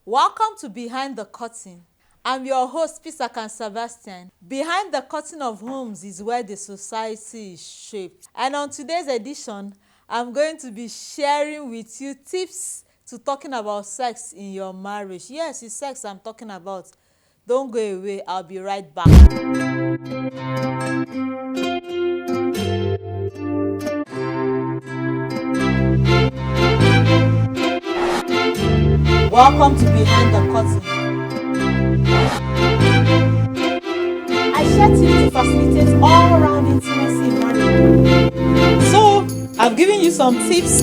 Welcome to Behind the Curtain. I'm your host, Pisakan Sebastian. Behind the curtain of homes is where the society is shaped. And on today's edition, I'm going to be sharing with you tips to talking about sex in your marriage. Yes, it's sex I'm talking about. Don't go away, I'll be right back. Welcome to Behind the Curtain. I share tips to facilitate all-round intimacy in marriage. So, I've given you some tips.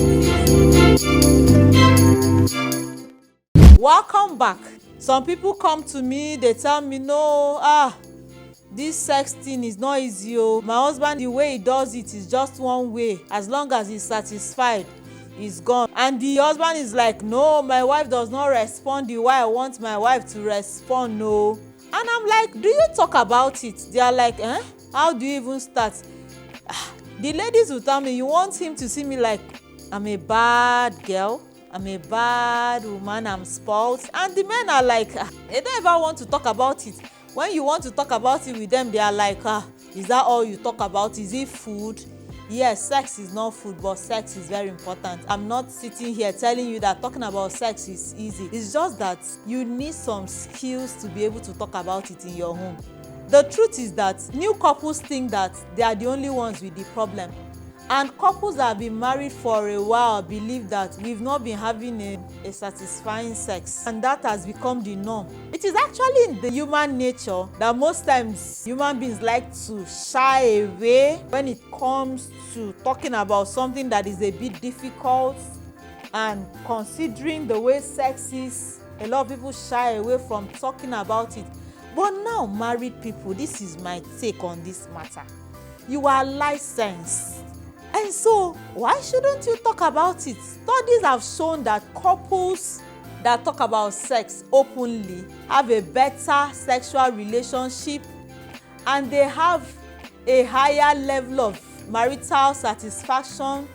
Welcome back. Some people come to me, they tell me, no, this sex thing is not easy. My husband, the way he does it is just one way. As long as he's satisfied, he's gone. And the husband is like, no, my wife does not respond the way I want my wife to respond. No. And I'm like, do you talk about it? They are like, how do you even start? The ladies will tell me, you want him to see me like I'm a bad girl, I'm a bad woman, I'm spoiled. And the men are like, they don't ever want to talk about it. When you want to talk about it with them, they are like, is that all you talk about? Is it food? Yes, sex is not food, but sex is very important. I'm not sitting here telling you that talking about sex is easy. It's just that you need some skills to be able to talk about it in your home. The truth is that new couples think that they are the only ones with the problem. And couples that have been married for a while believe that we've not been having a satisfying sex. And that has become the norm. It is actually in the human nature that most times human beings like to shy away when it comes to talking about something that is a bit difficult. And considering the way sex is, a lot of people shy away from talking about it. But now, married people, this is my take on this matter. You are licensed. And so, why shouldn't you talk about it? Studies have shown that couples that talk about sex openly have a better sexual relationship and they have a higher level of marital satisfaction,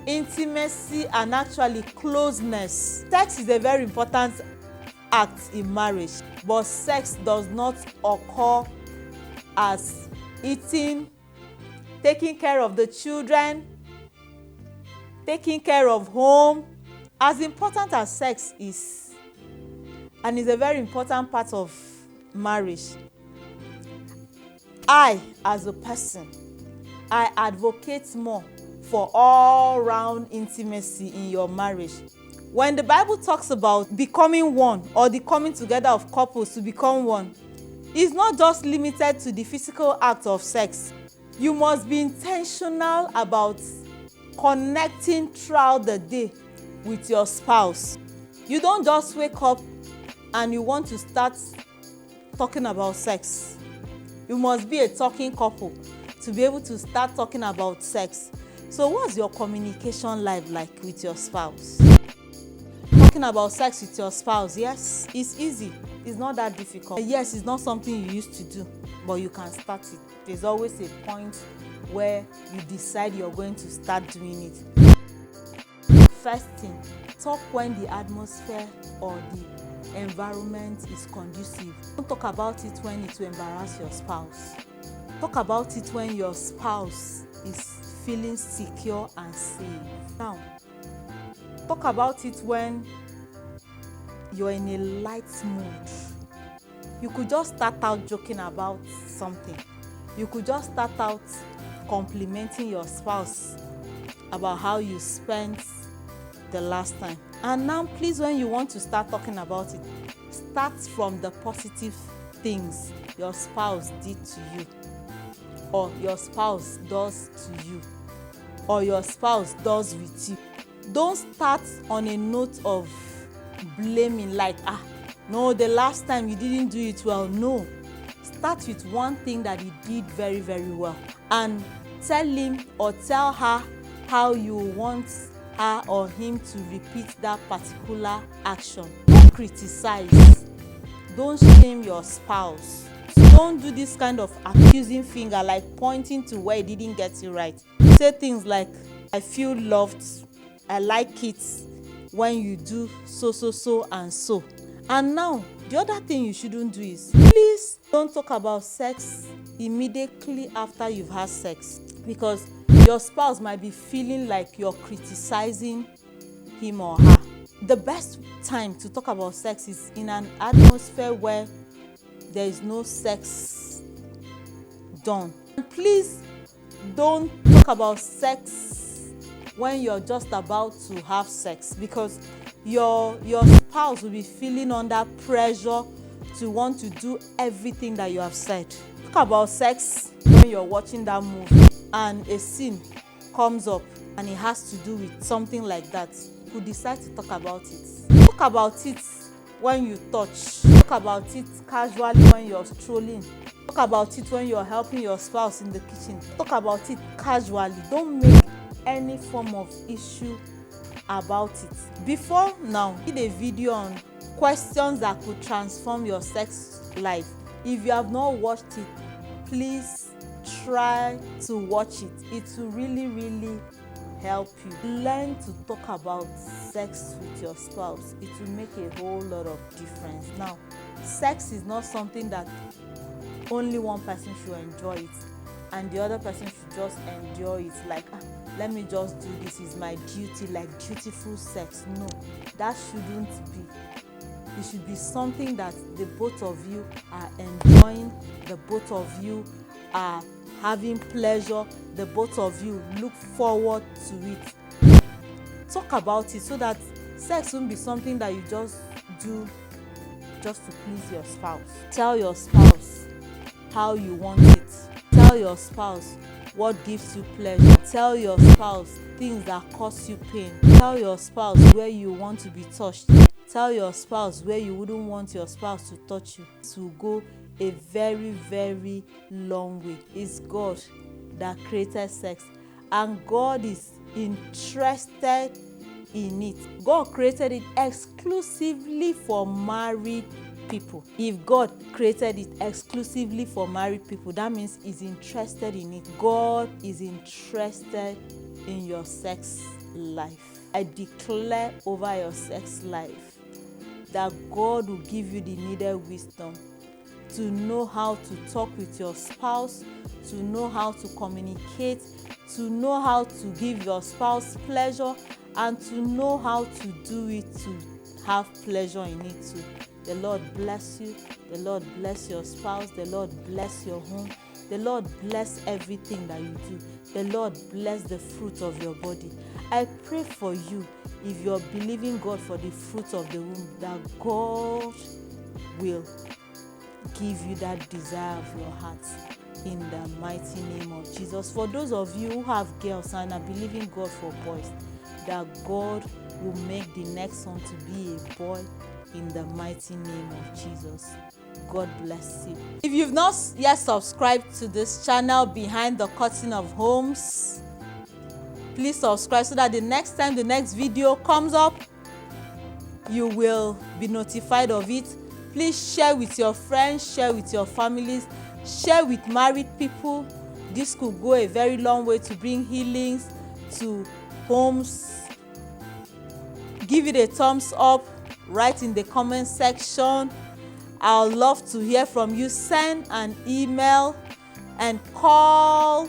intimacy, and actually closeness. Sex is a very important act in marriage, but sex does not occur as eating, taking care of the children, taking care of home. As important as sex is, and is a very important part of marriage, I, as a person, I advocate more for all-round intimacy in your marriage. When the Bible talks about becoming one or the coming together of couples to become one, it's not just limited to the physical act of sex. You must be intentional about connecting throughout the day with your spouse. You don't just wake up and you want to start talking about sex. You must be a talking couple to be able to start talking about sex. So what's your communication life like with your spouse? Talking about sex with your spouse, yes, it's easy. It's not that difficult. Yes, it's not something you used to do, but you can start it. There's always a point where you decide you're going to start doing it. First thing, talk when the atmosphere or the environment is conducive. Don't talk about it when it will embarrass your spouse. Talk about it when your spouse is feeling secure and safe. Now, talk about it when you're in a light mood. You could just start out joking about something. You could just start out complimenting your spouse about how you spent the last time. And now, please, when you want to start talking about it, start from the positive things your spouse did to you, or your spouse does to you, or your spouse does with you. Don't start on a note of blaming, like, no, the last time you didn't do it well. No. Start with one thing that he did very, very well, and tell him or tell her how you want her or him to repeat that particular action. Don't criticize. Don't shame your spouse. Don't do this kind of accusing finger, like pointing to where he didn't get you right. Say things like, I feel loved, I like it when you do so and so. And now, the other thing you shouldn't do is, please don't talk about sex immediately after you've had sex, because your spouse might be feeling like you're criticizing him or her. The best time to talk about sex is in an atmosphere where there is no sex done. And please don't talk about sex when you're just about to have sex, because your spouse will be feeling under pressure to want to do everything that you have said. Talk about sex when you're watching that movie and a scene comes up and it has to do with something like that. You could decide to talk about it. Talk about it when you touch. Talk about it casually when you're strolling. Talk about it when you're helping your spouse in the kitchen. Talk about it casually. Don't make any form of issue about it. Before now, I did a video on questions that could transform your sex life. If you have not watched it, please try to watch it. It will really help you. Learn to talk about sex with your spouse. It will make a whole lot of difference. Now, sex is not something that only one person should enjoy it and the other person should just enjoy it like, let me just do this, is my duty, like dutiful sex. No, that shouldn't be. It should be something that the both of you are enjoying, the both of you are having pleasure, the both of you look forward to it. Talk about it so that sex won't be something that you just do just to please your spouse. Tell your spouse how you want it. Tell your spouse what gives you pleasure. Tell your spouse things that cause you pain. Tell your spouse where you want to be touched. Tell your spouse where you wouldn't want your spouse to touch you. It will go a very long way. It's God that created sex, and God is interested in it. God created it exclusively for married people. If God created it exclusively for married people, that means He's interested in it. God is interested in your sex life. I declare over your sex life that God will give you the needed wisdom to know how to talk with your spouse, to know how to communicate, to know how to give your spouse pleasure, and to know how to do it to have pleasure in it too. The Lord bless you. The Lord bless your spouse. The Lord bless your home. The Lord bless everything that you do. The Lord bless the fruit of your body. I pray for you, if you're believing God for the fruit of the womb, that God will give you that desire of your heart in the mighty name of Jesus. For those of you who have girls and are believing God for boys, that God will make the next one to be a boy in the mighty name of Jesus. God bless you. If you've not yet subscribed to this channel, Behind the Curtain of Homes, please subscribe so that the next time the next video comes up, you will be notified of it. Please share with your friends, share with your families, share with married people. This could go a very long way to bring healings to homes. Give it a thumbs up, write in the comment section. I'd love to hear from you. Send an email and call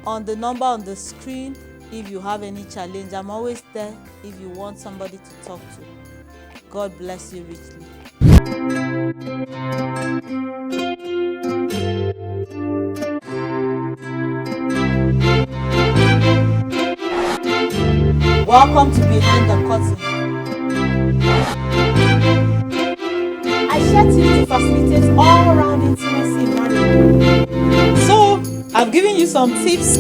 on the number on the screen if you have any challenge. I'm always there if you want somebody to talk to. God bless you richly. Welcome to Behind the Curtain. I share tips to facilitate all-round intimacy in marriage. So, I've given you some tips